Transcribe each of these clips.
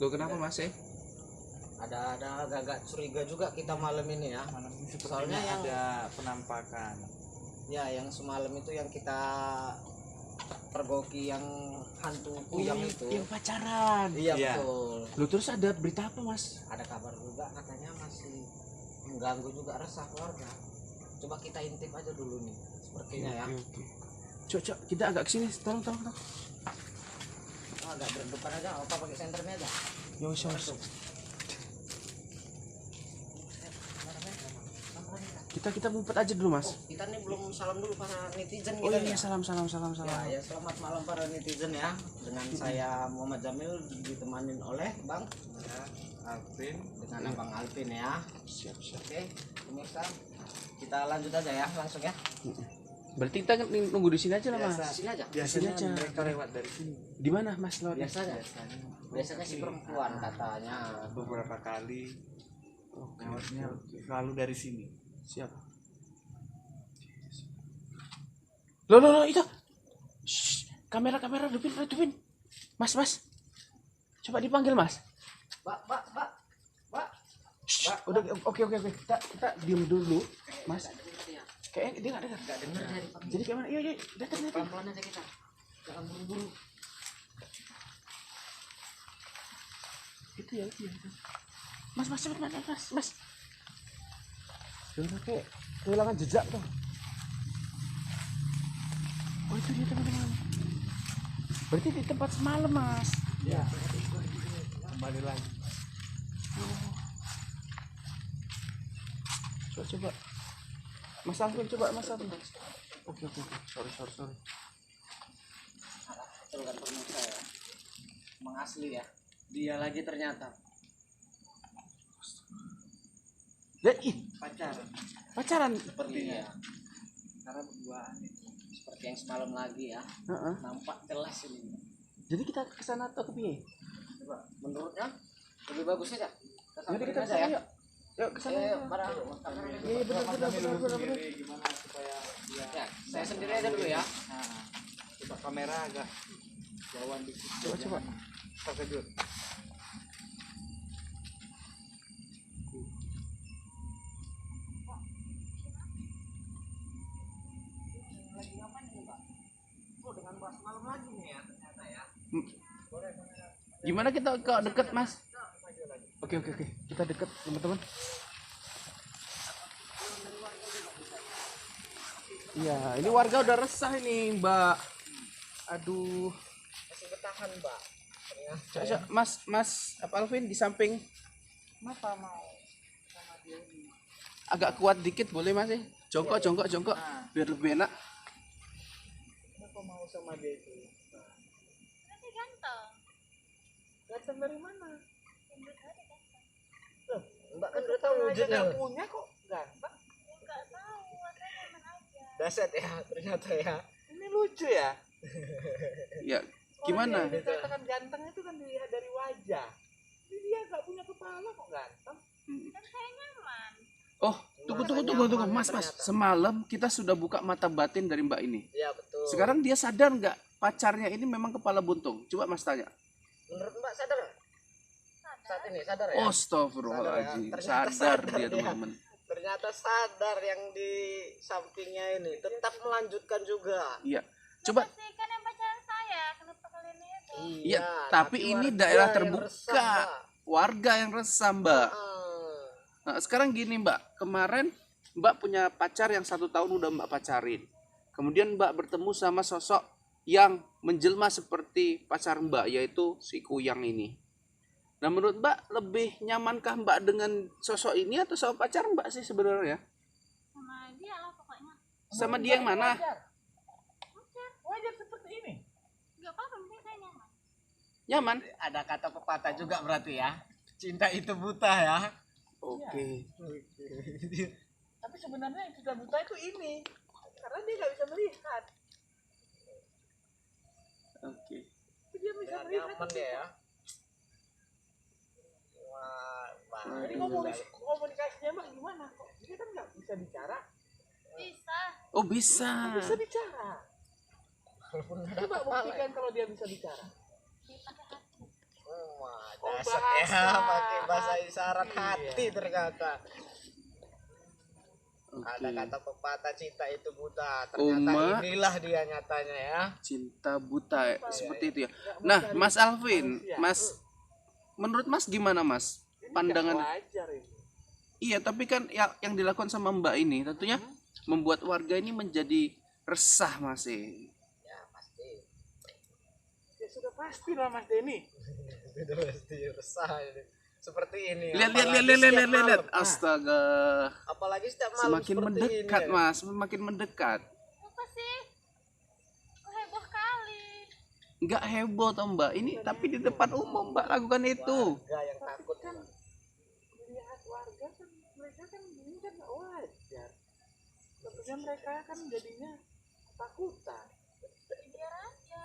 Loh kenapa Mas Ada agak curiga juga kita malam ini ya. Malam ini Soalnya sepertinya yang ada penampakan. ya yang semalam itu yang kita pergoki yang hantu kuyang itu. Yang pacaran. Iya Iya. betul. Loh terus ada berita apa Mas? Ada kabar juga katanya masih mengganggu juga resah warga. Coba kita intip aja dulu nih sepertinya ya. Oke. Cok, kita agak kesini, tolong. Agak berdepan aja, apa pakai senternya aja. Yo, sos. Kita ngumpet aja dulu Mas. Kita nih belum salam dulu para netizen Oh kita iya, nih. salam. Ya, selamat malam para netizen ya. Dengan saya Muhammad Jamil ditemanin oleh Bang Alvin dengan Abang Alvin ya. Siap. Oke, pemirsa, kita lanjut aja ya, langsung ya. Berarti kita nunggu di sini aja lah Mas. Sini aja. biasanya Sini aja. mereka lewat dari sini. Di mana Mas lewatnya? Biasanya si perempuan katanya. Beberapa kali Oke. lewatnya selalu dari sini. Siap. Loh itu. Shh, kamera redupin. Mas. Coba dipanggil Mas. Mbak. Shh, udah oke. Kita diem dulu, Mas. Kayaknya dia nggak dengar. Enggak dengar dari Pak. Jadi gimana? Yuk, datang. Pelan-pelan aja kita. Jangan buru-buru. Itu ya. Mas, cepet Mas. Jangan kayak kehilangan jejak tuh. Oh itu dia teman-teman. Berarti di tempat semalam Mas. Ya. Kembali lagi. Coba. Mas Alvin coba Mas Alvin. Oke. Sorry. Betul kan pemirsa ya. Emang asli ya. Dia lagi ternyata. Pacaran. Sepertinya. Iya. Karena berduaan itu. Seperti yang semalam lagi ya. Heeh. Nampak jelas ini. Jadi kita ke sana atau ke piye? Coba menurutnya lebih bagus aja. Jadi kita aja ya. Yuk ke sana. Para Iya benar. Gimana supaya dia ya, saya sendiri aja dulu ya. Nah, coba kamera agak jauhan dikit. Coba. Terkejut. Lagi ngapain ini, Pak? Oh, dengan bahas malam lagi nih ya ternyata ya. Gimana kita kok deket Mas? Oke. Kita deket teman-teman. Iya, ini warga udah resah ini, Mbak. Aduh. Masih bertahan, Mbak. Ternyata Coba, Mas apa Alvin di samping Kenapa mau sama dia ini? agak kuat dikit boleh Mas? Jongkok. Biar lebih enak. Kenapa mau sama dia itu? Nanti ganteng. Datang dari mana? Gendut aja ganteng. Mbak kan udah tahu wujudnya. Nggak punya kok ganteng. Enggak tahu, saya teman aja. Daset ya ternyata ya. Ini lucu ya. Ya, gimana? Orang yang dikatakan ganteng itu kan dilihat dari wajah. Ini dia nggak punya kepala kok ganteng. Kan saya nyaman. Oh, tunggu. Mas. Semalam kita sudah buka mata batin dari Mbak ini. Iya betul. Sekarang dia sadar nggak pacarnya ini memang kepala buntung? Coba Mas tanya. Menurut Mbak sadar nggak? Saat ini sadar ya? Astagfirullahaladzim. Ternyata Sadar sadar dia dia. teman-teman. Ternyata sadar yang di sampingnya ini tetap melanjutkan juga. Iya. Coba. Pasti kan yang pacaran saya, kenapa kalian lihat? Iya, tapi ini warga daerah yang terbuka. resah, Mbak. Warga yang resah Mbak. Ah. Nah, sekarang gini Mbak. Kemarin Mbak punya pacar yang 1 tahun udah Mbak pacarin. Kemudian Mbak bertemu sama sosok yang menjelma seperti pacar Mbak, yaitu si Kuyang ini. Nah menurut Mbak lebih nyamankah Mbak dengan sosok ini atau sama pacar Mbak sih sebenarnya? Sama dia lah pokoknya. Sama dia yang mana? Wajar seperti ini. Enggak apa-apa, penting saya nyaman. Nyaman? Ada kata pepatah juga berarti ya. Cinta itu buta ya. Oke. Tapi sebenarnya yang sudah buta itu ini. Karena dia nggak bisa melihat. Oke. Tapi dia bisa Ya, melihat. nyaman dia ya. Wah, Jadi komunikasinya Mbak gimana kok? Dia kan nggak bisa bicara. Bisa. Oh bisa. Bisa bicara. walaupun ada Coba kepala. buktikan kalau dia bisa bicara. Dipakai hati. Wah, Oh, Basak ya, pakai bahasa isyarat hati ternyata. Ada Oke. kata pepatah cinta itu buta. Ternyata Uma. inilah dia nyatanya ya. Cinta buta seperti itu ya. Nah, Mas Alvin, Mas, menurut Mas gimana Mas? Pandangan wajar ini. iya, tapi kan yang dilakukan sama Mbak ini tentunya membuat warga ini menjadi resah Mas. Ya pasti. Ya sudah pasti lah Mas Denny. Sudah pasti resah ini. Seperti ini. Lihat Apalagi setiap lihat. malam. Astaga. Apalagi setiap malam Semakin seperti mendekat ini, ya. Mas, semakin mendekat. Apa sih? Kok heboh kali. Nggak heboh toh Mbak. Ini tapi di depan umum Mbak lakukan itu. Warga yang takut Kan melihat warga kan mereka kan ini kan nggak wajar. Tentunya mereka kan jadinya takutan. Biar aja.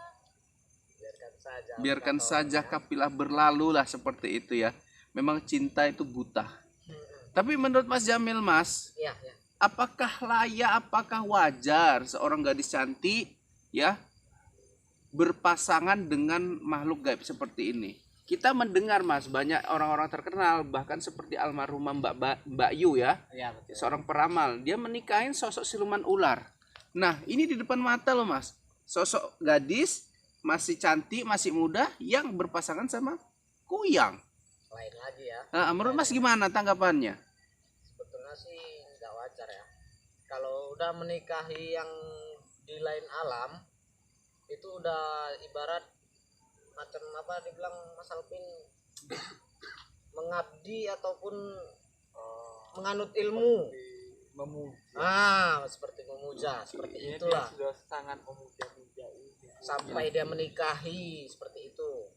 biarkan saja. Biarkan Kata saja orang, kafilah berlalu lah seperti itu ya. Memang cinta itu buta. Tapi menurut Mas Jamil Mas, ya. Ya, ya. apakah layak, apakah wajar seorang gadis cantik ya berpasangan dengan makhluk gaib seperti ini? Kita mendengar Mas, banyak orang-orang terkenal bahkan seperti almarhumah Mbak Yu ya, Ya, betul. seorang peramal, dia menikahin sosok siluman ular. Nah, ini di depan mata loh Mas. Sosok gadis masih cantik, masih muda yang berpasangan sama kuyang. Lain lagi ya. Nah, menurut Mas gimana tanggapannya? Sebetulnya sih nggak wajar ya. Kalau udah menikahi yang di lain alam, itu udah ibarat macam apa dibilang Mas Alvin, mengabdi ataupun menganut ilmu. Memuja. Seperti memuja, seperti Ini itulah. dia sudah sangat memuja-muja ini. Sampai dia menikahi seperti itu.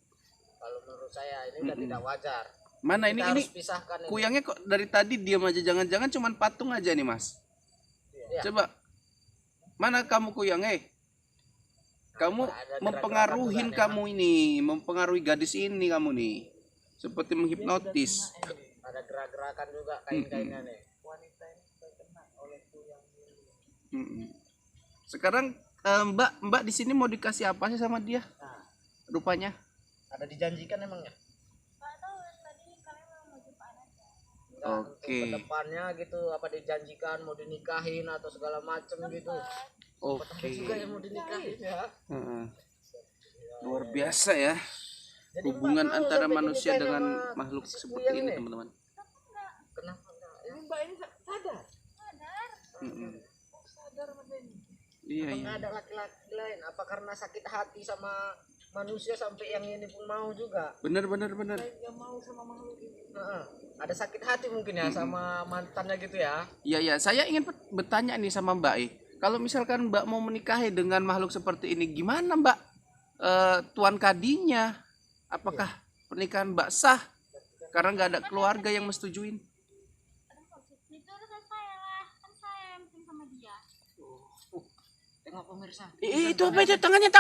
Kalau menurut saya ini udah tidak wajar. Mana Kita ini harus pisahkan ini. kuyangnya kok dari tadi diam aja, jangan-jangan cuman patung aja nih Mas. Ya. Coba. Mana kamu kuyang Kamu Ada mempengaruhin gerakan-gerakan kamu ini, mempengaruhi gadis ini kamu nih. Seperti menghipnotis. Ada gerak-gerakan juga kain-kainnya nih. Wanita ini sudah kena oleh kuyang ini. Mm-mm. Sekarang Mbak di sini mau dikasih apa sih sama dia? Nah, Rupanya. Ada dijanjikan emangnya? Nggak tahu tadi kalian mau jumpa aja. Enggak, Oke. untuk kedepannya gitu apa dijanjikan mau dinikahin atau segala macem gitu. Ada juga Oke. yang mau dinikahin ya. Heeh. Luar biasa ya. Jadi Hubungan Mbak tahu antara sampai manusia dinikahin dengan sama makhluk si seperti kuyang ini nih? teman-teman. Kenapa enggak? Ya, ini Mbak ini sadar. Sadar. Mm-mm. Oh, sadar Mas Denny. Iya, apa iya. nggak ada laki-laki lain? Apa karena sakit hati sama manusia sampai yang ini pun mau juga? Bener. Saya nggak mau sama makhluk ini. Heeh. Ada sakit hati mungkin ya sama mantannya gitu ya. Iya. Saya ingin bertanya nih sama Mbak Kalau misalkan Mbak mau menikahi dengan makhluk seperti ini, gimana Mbak? Tuan kadinya, apakah pernikahan Mbak sah? Karena nggak ada keluarga yang mesetujuin. Itu urusan saya lah. Kan saya yang penting sama dia. Tengok pemirsa. Itu apa itu? Tangannya.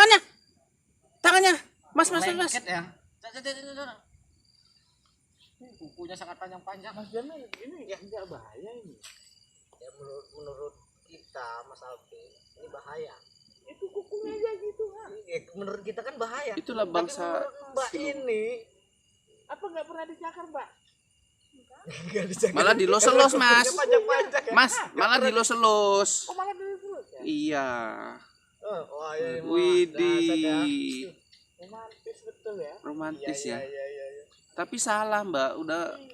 Tangannya. Mas. Lengket ya. Kukunya sangat panjang-panjang. Mas Jamil ini nggak bahaya ini. Ya menurut kita Mas Alvin ini bahaya. Itu kukunya aja gitu kan. Menurut kita kan bahaya. Itulah Tapi bangsa menurut Mbak siluman. ini Apa nggak pernah dicakar Mbak? nggak dijaga. Malah dilos-los, Mas. Kukunya panjang-panjang ya. Mas, malah dilos-los. Oh malah dulu terus ya. Iya. Wah, iya, Mas. Dasar ya. Widih. Romantis betul ya. Romantis ya. Iya. Tapi salah Mbak,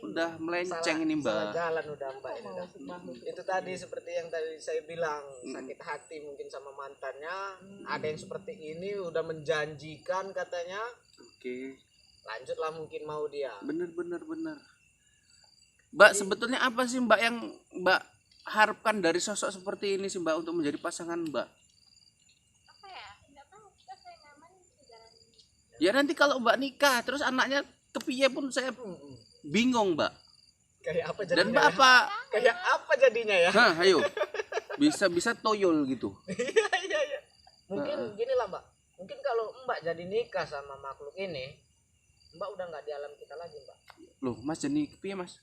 udah melenceng ini Salah Mbak. jalan udah Mbak ini. Mau dah. makhluk Itu tadi seperti yang tadi saya bilang, sakit hati mungkin sama mantannya. Ada yang seperti ini udah menjanjikan katanya, Oke. lanjutlah mungkin mau dia. Bener. Mbak, sebetulnya apa sih Mbak yang Mbak harapkan dari sosok seperti ini sih Mbak untuk menjadi pasangan Mbak? Apa ya? Nggak tahu. Kita saya nyaman di jalan. Ya nanti kalau Mbak nikah terus anaknya kepiye pun saya bingung Mbak. Kayak apa Dan jadinya? Mbak ya? apa? Kayak apa jadinya ya? Hah, ayo. Bisa toyol gitu. Iya. Mungkin gini lah Mbak. Mungkin kalau Mbak jadi nikah sama makhluk ini, Mbak udah nggak di alam kita lagi Mbak. Loh, Mas jadi kepiye Mas?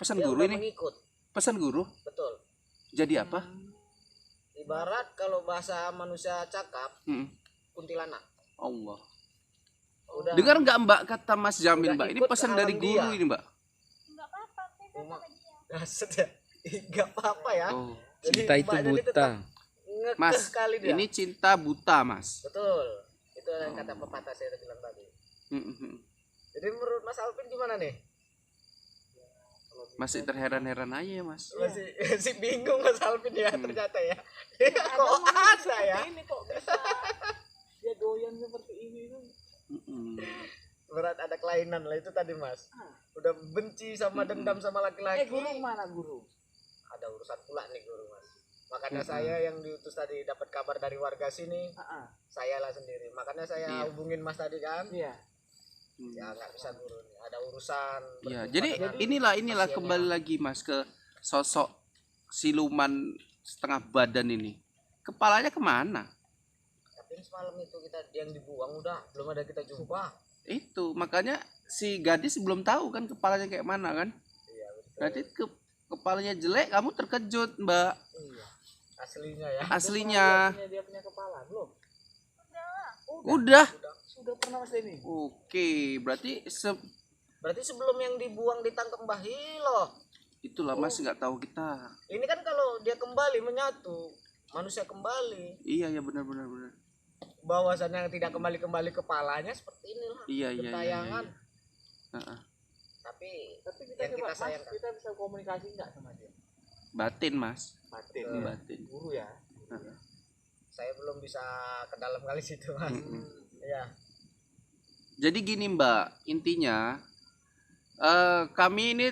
Pesan Dia guru udah ini. mengikut. Pesan guru. Betul. Jadi apa? Ibarat kalau bahasa manusia cakap, Mm-mm. kuntilanak. Allah. Udah. Dengar nggak Mbak kata Mas Jamil Udah Mbak? Ini ikut ke pesan dari alam guru dia. ini Mbak. Nggak apa-apa, beda Cuma- sama dia. Dasar ya. Enggak apa-apa ya. Oh, Jadi Cinta itu mbaknya ini buta. tetap ngekeh Mas, sekali dia. ini cinta buta Mas. Betul. Itu yang Oh. kata pepatah saya bilang tadi. Mm-mm. Jadi menurut Mas Alvin gimana nih? Masih terheran-heran aja ya Mas. Masih bingung Mas Alvin ya ternyata ya. Ada Kok mungkin ada seperti ya? ini kok bisa dia doyan seperti ini tuh. Mm-mm. Berat ada kelainan lah itu tadi Mas. Udah benci sama dendam sama laki-laki. Guru mana guru? Ada urusan pula nih guru Mas. Makanya Mm-mm. saya yang diutus tadi dapat kabar dari warga sini, saya lah sendiri. Makanya saya Iya. hubungin Mas tadi kan. Iya. Ya nggak bisa guru nih. Ada urusan. Ya, berjumpa jadi dengan inilah pasiennya. kembali lagi Mas ke sosok siluman setengah badan ini. Kepalanya kemana? Tapi semalam itu kita yang dibuang udah belum ada kita jumpa. Itu makanya si gadis belum tahu kan kepalanya kayak mana kan. Iya betul. Berarti kepalanya jelek, kamu terkejut Mbak. Iya. Aslinya ya. Aslinya. Dia punya kepala belum? Udah. Sudah pernah Mas Denny? Oke, berarti Berarti sebelum yang dibuang ditangkap Mbah Hilo. itulah Mas nggak tahu kita. Ini kan kalau dia kembali menyatu, manusia kembali. Iya ya benar benar benar. Bahwasannya yang tidak kembali kepalanya seperti inilah. Iya iya iya. Gentayangan. Heeh. Tapi Tapi kita yang coba kita Mas, sayangkan. kita bisa komunikasi nggak sama dia? Batin Mas. Batin. Betul. Batin. Guru ya. Heeh. saya belum bisa ke dalam kali situ Mas. Mm-mm. Iya. Jadi gini Mbak, intinya kami ini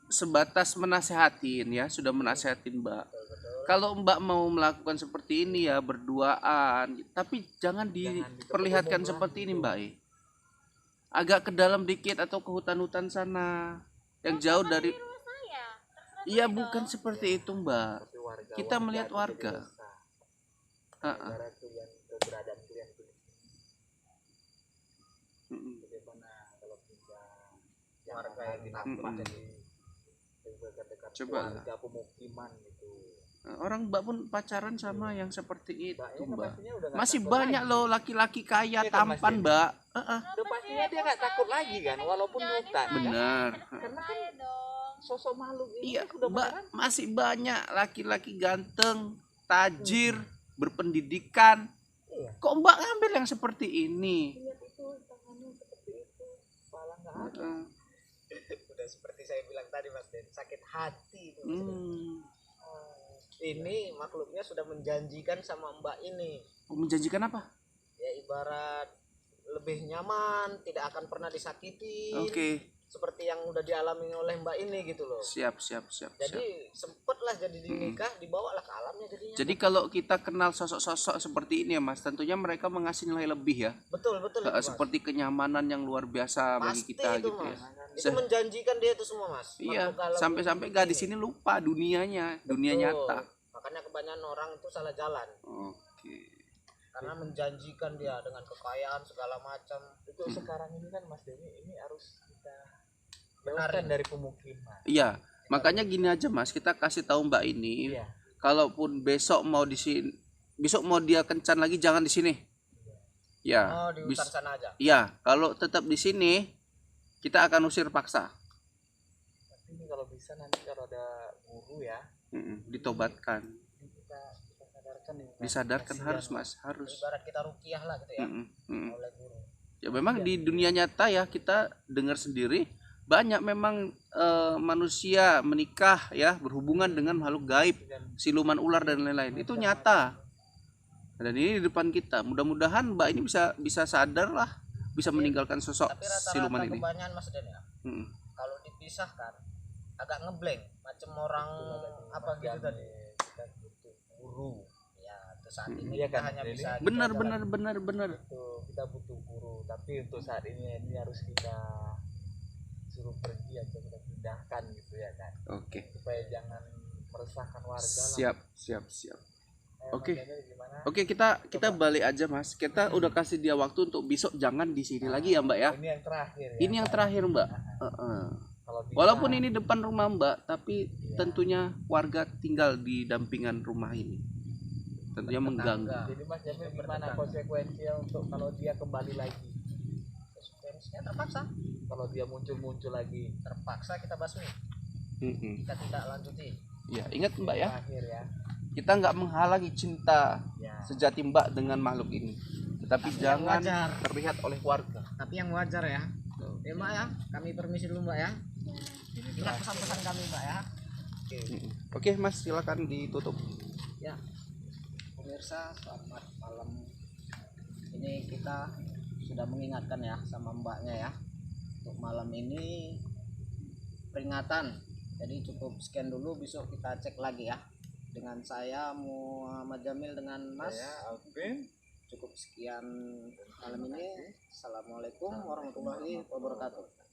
sebatas menasehatin ya, sudah menasehatin Mbak. Betul. Kalau Mbak mau melakukan seperti ini ya berduaan, tapi jangan diperlihatkan umum lah seperti ini gitu. Mbak. Agak ke dalam dikit atau ke hutan-hutan sana yang jauh dari. Di rumah saya. Terserah Iya saya bukan dong. seperti itu Mbak. Tapi warga, Kita melihat itu warga. jadi dosa. Heeh. Negara kalian keberadaan kalian tuh Mm-mm. bagaimana kalau kita Warga yang nampak Mm-mm. jadi dekat-dekat Coba lah. warga pemukiman gitu. Orang Mbak pun pacaran sama yang seperti itu Mbak ini kan Mbak. pastinya udah nggak Masih takut banyak lagi. loh laki-laki kaya Iya kan, Mas tampan Denny? Mbak. Heeh. Udah pastinya dia nggak takut lagi kan, walaupun hutan. Benar. Karena kan Saya dong. sosok makhluk ini Iya, sudah Mbak, beneran masih banyak laki-laki ganteng, tajir, berpendidikan. Iya. Kok Mbak ngambil yang seperti ini? lihat itu tangannya seperti itu, kepala nggak ada. Heeh. Udah seperti saya bilang tadi Mas Den, sakit hati itu. Mas Den. Hmm. Ini makhluknya sudah menjanjikan sama Mbak ini. Menjanjikan apa? Ya ibarat lebih nyaman, tidak akan pernah disakiti. Oke, Seperti yang udah dialami oleh Mbak ini gitu loh. siap, siap, siap, siap. Jadi sempatlah jadi dinikah, dibawalah ke alamnya jadinya. Jadi kalau kita kenal sosok-sosok seperti ini ya Mas, tentunya mereka mengasih nilai lebih ya. betul betul itu, Mas. Seperti kenyamanan yang luar biasa bagi Pasti kita itu, gitu ya. Mas. Itu menjanjikan dia itu semua Mas. Iya, Makhluk alam sampai-sampai itu gadis ini lupa dunianya, dunia Betul. nyata. Makanya kebanyakan orang itu salah jalan Oke. karena menjanjikan dia dengan kekayaan segala macam. Itu sekarang ini kan Mas Denny, ini harus kita Benarin. jauhkan dari pemukiman. Iya, makanya gini aja Mas, kita kasih tahu Mbak ini, Iya. kalaupun besok mau di sini, besok mau dia kencan lagi jangan di sini. Ya, Oh di hutan sana aja. iya, kalau tetap di sini kita akan usir paksa. Tapi ini kalau bisa nanti kalau ada guru ya, Ditobatkan, ini kita sadarkan nih. Mas. disadarkan Kasihan, harus Mas, harus. Ibarat kita rukiah lah gitu ya oleh guru. Ya memang di dunia nyata ya kita dengar sendiri banyak memang manusia menikah ya berhubungan dengan makhluk gaib, siluman ular dan lain-lain. Itu nyata. Dan ini di depan kita. Mudah-mudahan Mbak ini bisa sadar lah, bisa meninggalkan sosok Tapi rata-rata siluman ini. kebanyakan Mas Den ya, Mm. kalau dipisahkan agak ngeblank macam orang apa gitu tadi. Kita butuh guru. Ya untuk saat ini Iya kita kan, hanya Denny? bisa gitu Benar aja benar lah. benar benar. Kita butuh guru, tapi untuk saat ini harus kita suruh pergi atau kita pindahkan gitu ya kan, Oke. supaya jangan meresahkan warga lah. Siap, siap, siap. Mas Oke. Daniel gimana? Oke, kita balik aja Mas. Kita udah kasih dia waktu untuk besok jangan di sini lagi ya Mbak ya. Ini yang terakhir ya. Ini yang terakhir Mbak. Heeh. Kalau bisa, Walaupun ini depan rumah Mbak, tapi Iya. tentunya warga tinggal di dampingan rumah ini. Tentunya mengganggu. Tetangga. jadi Mas Jamil gimana konsekuensinya untuk kalau dia kembali lagi? ya terpaksa. Kalau dia muncul lagi Terpaksa kita basmi, Mm-mm. kita tidak lanjuti. Ya, ingat Mbak ya, terakhir ya. kita nggak menghalangi cinta Ya. sejati Mbak dengan makhluk ini, tetapi Tapi yang jangan wajar. terlihat oleh warga. Tapi yang wajar ya. Ya Mbak ya, kami permisi dulu Mbak ya. Ingat pesan-pesan kami Mbak ya. Mm-mm. Oke Mas, silakan ditutup. Ya, pemirsa selamat malam. Ini kita sudah mengingatkan ya sama mbaknya ya. Untuk malam ini peringatan. Jadi cukup scan dulu, besok kita cek lagi ya. Dengan saya Muhammad Jamil dengan Mas. Saya Alvin. Cukup sekian malam ini. Assalamualaikum warahmatullahi wabarakatuh.